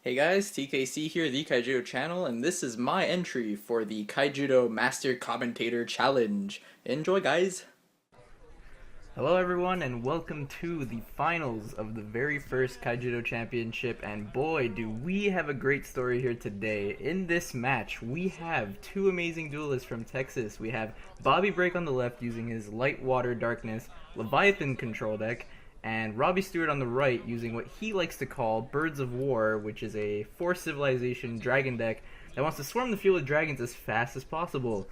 Hey guys, TKC here, the Kaijudo Channel, and this is my entry for the Kaijudo Master Commentator Challenge. Enjoy, guys! Hello everyone, and welcome to the finals of the very first Kaijudo Championship, and boy, do we have a great story here today. In this match, we have two amazing duelists from Texas. We have Bobby Break on the left using his Light Water Darkness Leviathan control deck, and Robbie Stewart on the right using what he likes to call Birds of War, which is a 4 civilization dragon deck that wants to swarm the field with dragons as fast as possible.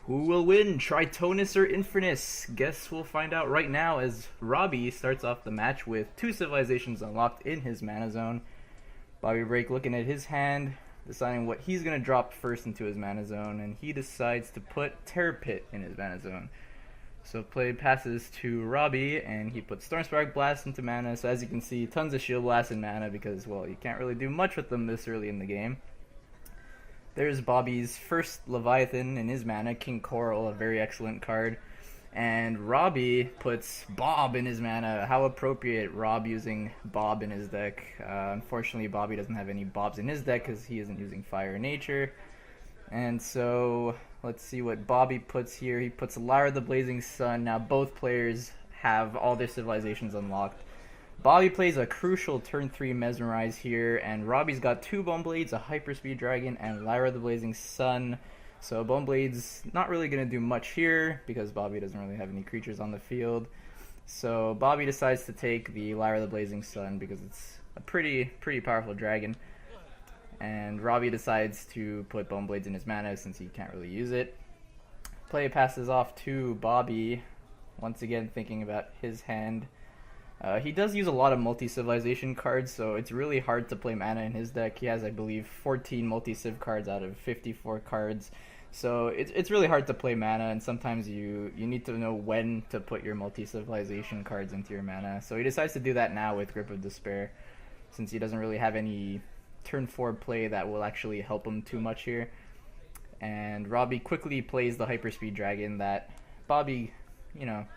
Who will win, Tritonus or Infernus? Guess we'll find out right now as Robbie starts off the match with 2 civilizations unlocked in his mana zone. Bobby Break looking at his hand, deciding what he's going to drop first into his mana zone, and he decides to put Terror Pit in his mana zone. So play passes to Robbie, and he puts Stormspark Blast into mana. So as you can see, tons of Shield Blast in mana because, well, you can't really do much with them this early in the game. There's Bobby's first Leviathan in his mana, King Coral, a very excellent card. And Robbie puts Bob in his mana. How appropriate, Rob using Bob in his deck. Unfortunately, Bobby doesn't have any Bobs in his deck because he isn't using Fire Nature. And so, let's see what Bobby puts here. He puts Lyra the Blazing Sun. Now both players have all their civilizations unlocked. Bobby plays a crucial turn 3 Mesmerize here, and Robbie's got 2 Boneblades, a Hyperspeed Dragon, and Lyra the Blazing Sun. So Boneblade's not really going to do much here, because Bobby doesn't really have any creatures on the field. So Bobby decides to take the Lyra the Blazing Sun, because it's a pretty powerful dragon. And Robbie decides to put Boneblades in his mana since he can't really use it. Play passes off to Bobby, once again thinking about his hand. He does use a lot of multi-civilization cards, so it's really hard to play mana in his deck. He has, I believe, 14 multi-civ cards out of 54 cards. So it's really hard to play mana, and sometimes you need to know when to put your multi-civilization cards into your mana. So he decides to do that now with Grip of Despair, since he doesn't really have any turn 4 play that will actually help him too much here. And Robbie quickly plays the Hyperspeed Dragon that Bobby,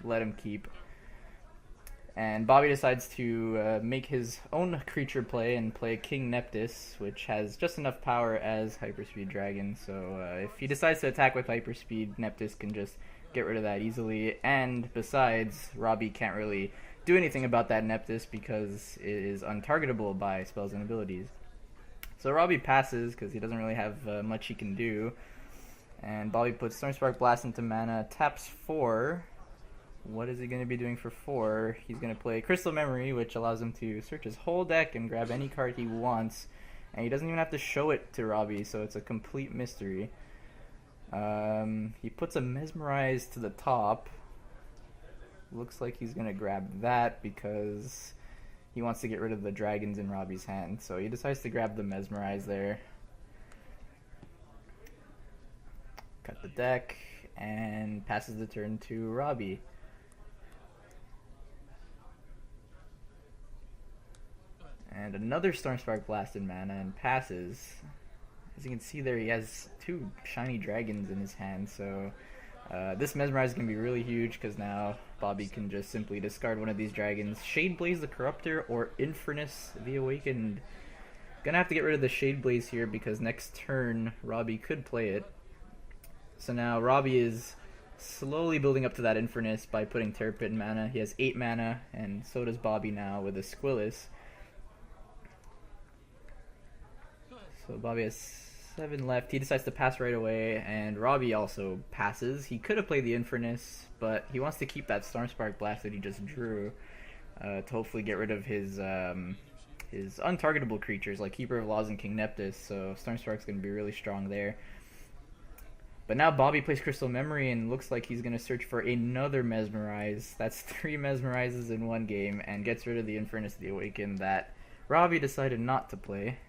let him keep. And Bobby decides to make his own creature play and play King Neptus, which has just enough power as Hyperspeed Dragon. So if he decides to attack with Hyperspeed, Neptus can just get rid of that easily. And besides, Robbie can't really do anything about that Neptus because it is untargetable by spells and abilities. So Robbie passes because he doesn't really have much he can do. And Bobby puts Stormspark Blast into mana, taps 4. What is he going to be doing for 4? He's going to play Crystal Memory, which allows him to search his whole deck and grab any card he wants. And he doesn't even have to show it to Robbie, so it's a complete mystery. He puts a Mesmerize to the top. Looks like he's going to grab that because he wants to get rid of the dragons in Robbie's hand. So he decides to grab the Mesmerize there. Cut the deck and passes the turn to Robbie. And another Stormspark Blast in mana and passes. As you can see there, he has 2 shiny dragons in his hand, so this Mesmerize is going to be really huge because now Bobby can just simply discard one of these dragons. Shadeblaze the Corruptor or Infernus the Awakened. Gonna have to get rid of the Shadeblaze here because next turn Robbie could play it. So now Robbie is slowly building up to that Infernus by putting Terror Pit in mana. He has 8 mana, and so does Bobby now with a Squillis. So Bobby has 7 left. He decides to pass right away, and Robbie also passes. He could have played the Infernus, but he wants to keep that Stormspark Blast that he just drew to hopefully get rid of his untargetable creatures like Keeper of Laws and King Neptus, so Stormspark's going to be really strong there. But now Bobby plays Crystal Memory and looks like he's going to search for another Mesmerize. That's 3 Mesmerizes in one game, and gets rid of the Infernus the Awakened that Robbie decided not to play.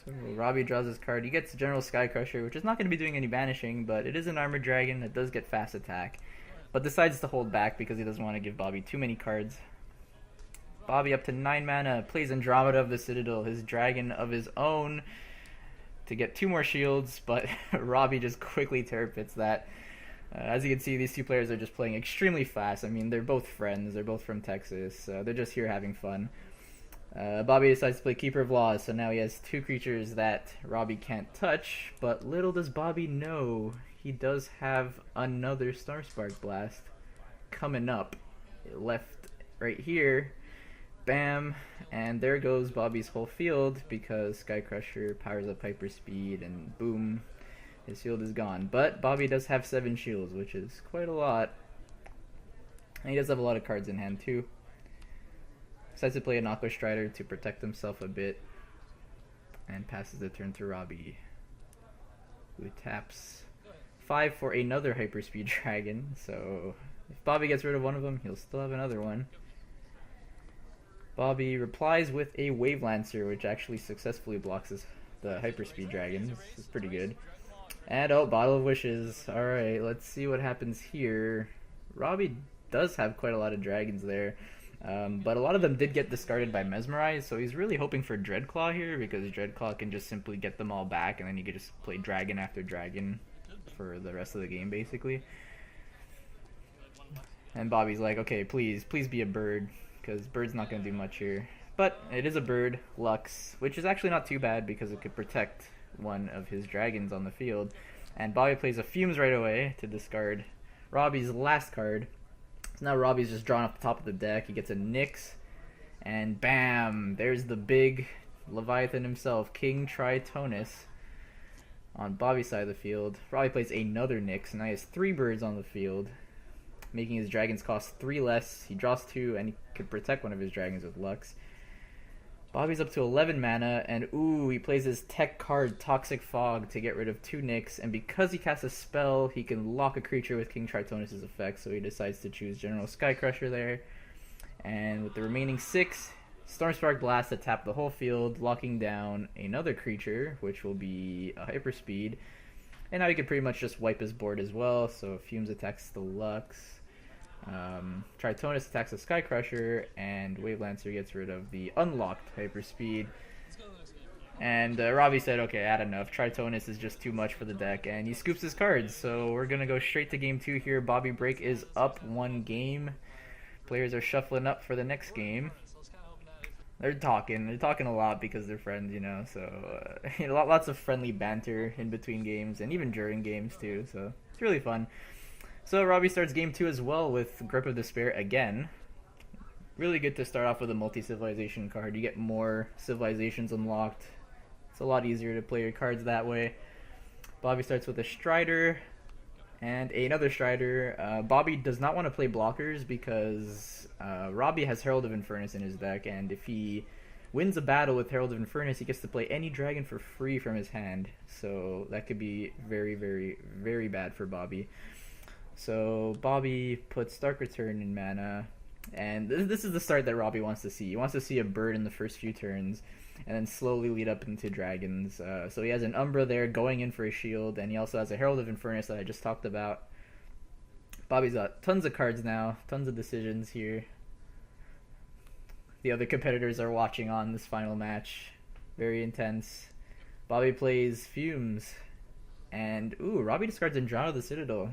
So Robbie draws his card. He gets General Skycrusher, which is not going to be doing any banishing, but it is an armored dragon that does get fast attack. But decides to hold back because he doesn't want to give Bobby too many cards. Bobby up to 9 mana, plays Andromeda of the Citadel, his dragon of his own, to get 2 more shields, but Robbie just quickly Terror Pits that. As you can see, these two players are just playing extremely fast. I mean, they're both friends. They're both from Texas. They're just here having fun. Bobby decides to play Keeper of Laws, so now he has 2 creatures that Robbie can't touch, but little does Bobby know, he does have another Starspark Blast coming up. Left right here. Bam! And there goes Bobby's whole field because Sky Crusher powers up Hyperspeed and boom, his field is gone. But Bobby does have 7 shields, which is quite a lot. And he does have a lot of cards in hand too. Decides to play an Aqua Strider to protect himself a bit. And passes the turn to Robbie, who taps 5 for another Hyperspeed Dragon. So if Bobby gets rid of one of them, he'll still have another one. Bobby replies with a Wave Lancer, which actually successfully blocks the Hyperspeed Dragon. This is pretty good. And oh, Bottle of Wishes. Alright, let's see what happens here. Robbie does have quite a lot of dragons there. But a lot of them did get discarded by Mesmerize, so he's really hoping for Dreadclaw here, because Dreadclaw can just simply get them all back, and then you can just play dragon after dragon for the rest of the game, basically. And Bobby's like, okay, please be a bird, because bird's not going to do much here. But it is a bird, Lux, which is actually not too bad, because it could protect one of his dragons on the field. And Bobby plays a Fumes right away to discard Robbie's last card. So now Robbie's just drawn off the top of the deck. He gets a Nyx, and bam! There's the big Leviathan himself, King Tritonus, on Bobby's side of the field. Robbie plays another Nyx, and now he has 3 birds on the field, making his dragons cost 3 less. He draws 2, and he could protect one of his dragons with Lux. Bobby's up to 11 mana, and ooh, he plays his tech card Toxic Fog to get rid of 2 Nyx, and because he casts a spell, he can lock a creature with King Tritonus' effect, so he decides to choose General Sky Crusher there. And with the remaining 6, Stormspark Blast to tap the whole field, locking down another creature, which will be a Hyperspeed. And now he can pretty much just wipe his board as well, so Fumes attacks the Lux. Tritonus attacks the Sky Crusher, and Wave Lancer gets rid of the unlocked Hyperspeed. And Robbie said, okay, I had enough. Tritonus is just too much for the deck, and he scoops his cards. So we're going to go straight to game 2 here. Bobby Break is up 1 game. Players are shuffling up for the next game. They're talking a lot because they're friends, you know, so lots of friendly banter in between games, and even during games too, so it's really fun. So Robbie starts game 2 as well with Grip of Despair again. Really good to start off with a multi-civilization card. You get more civilizations unlocked. It's a lot easier to play your cards that way. Bobby starts with a Strider and another Strider. Bobby does not want to play blockers because Robbie has Herald of Infernus in his deck, and if he wins a battle with Herald of Infernus, he gets to play any dragon for free from his hand. So that could be very, very, very bad for Bobby. So Bobby puts Dark Return in mana, and this is the start that Robbie wants to see. He wants to see a bird in the first few turns, and then slowly lead up into dragons. So he has an Umbra there going in for a shield, and he also has a Herald of Infernus that I just talked about. Bobby's got tons of cards now, tons of decisions here. The other competitors are watching on this final match. Very intense. Bobby plays Fumes, and ooh, Robbie discards Andromeda the Citadel.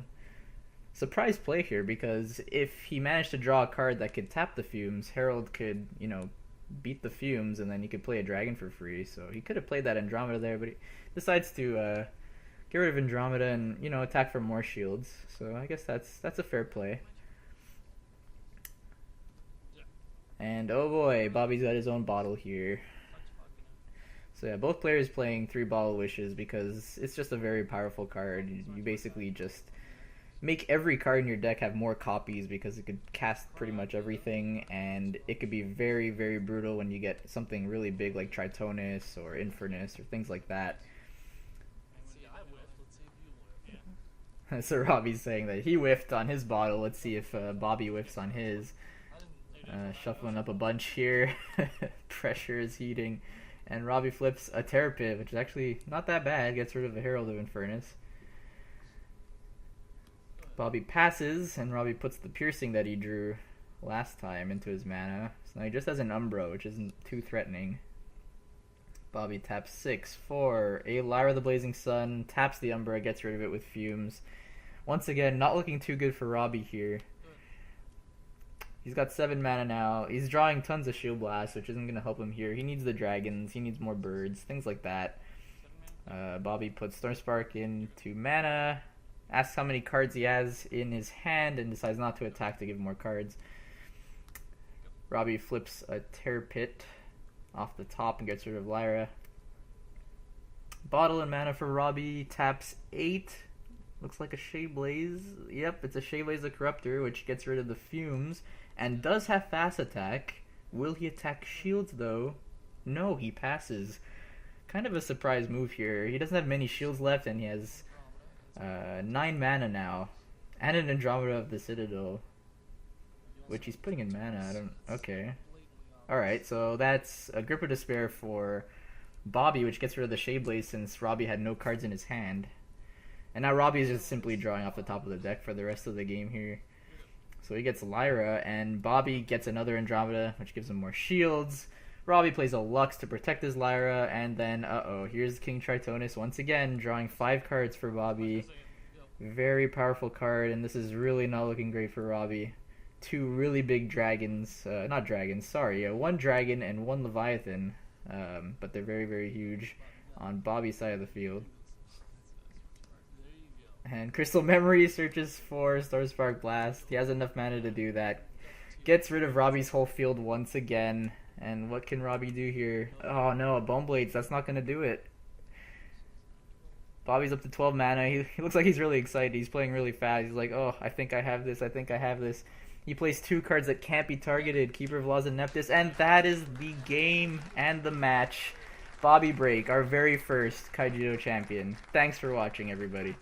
Surprise play here, because if he managed to draw a card that could tap the Fumes, Herald could, you know, beat the Fumes, and then he could play a dragon for free. So he could have played that Andromeda there, but he decides to get rid of Andromeda and, you know, attack for more shields. So I guess that's a fair play. And oh boy, Bobby's got his own bottle here. So yeah, both players playing 3 Bottle Wishes because it's just a very powerful card. You basically just make every card in your deck have more copies because it could cast pretty much everything, and it could be very, very brutal when you get something really big like Tritonus or Infernus or things like that. So Robbie's saying that he whiffed on his bottle. Let's see if Bobby whiffs on his. Shuffling up a bunch here. Pressure is heating. And Robbie flips a Terrapin, which is actually not that bad. Gets rid of the Herald of Infernus. Bobby passes, and Robbie puts the Piercing that he drew last time into his mana. So now he just has an Umbra, which isn't too threatening. Bobby taps 6 for a Lyra the Blazing Sun, taps the Umbra, gets rid of it with Fumes. Once again, not looking too good for Robbie here. He's got 7 mana now. He's drawing tons of Shield Blast, which isn't going to help him here. He needs the dragons. He needs more birds. Things like that. Bobby puts Storm Spark into mana. Asks how many cards he has in his hand and decides not to attack to give him more cards. Robbie flips a Terror Pit off the top and gets rid of Lyra. Bottle and mana for Robbie. Taps 8. Looks like a Shayblaze. Yep, it's a Shayblaze the Corruptor, which gets rid of the Fumes and does have fast attack. Will he attack shields though? No, he passes. Kind of a surprise move here. He doesn't have many shields left and he has 9 mana now. And an Andromeda of the Citadel, which he's putting in mana. Okay. Alright, so that's a Grip of Despair for Bobby, which gets rid of the Shayblaze since Robbie had no cards in his hand. And now Robbie is just simply drawing off the top of the deck for the rest of the game here. So he gets Lyra, and Bobby gets another Andromeda, which gives him more shields. Robbie plays a Lux to protect his Lyra, and then, here's King Tritonus once again, drawing 5 cards for Bobby. Very powerful card, and this is really not looking great for Robbie. 2 really big dragons, not dragons, sorry, 1 dragon and 1 Leviathan, but they're very, very huge on Bobby's side of the field. And Crystal Memory searches for Star Spark Blast. He has enough mana to do that. Gets rid of Robbie's whole field once again. And what can Robbie do here? Oh no, a Bone Blades. That's not going to do it. Bobby's up to 12 mana. He looks like he's really excited. He's playing really fast. He's like, oh, I think I have this. I think I have this. He plays 2 cards that can't be targeted. Keeper of Laws and Neptus. And that is the game and the match. Bobby Break, our very first Kaijudo champion. Thanks for watching, everybody.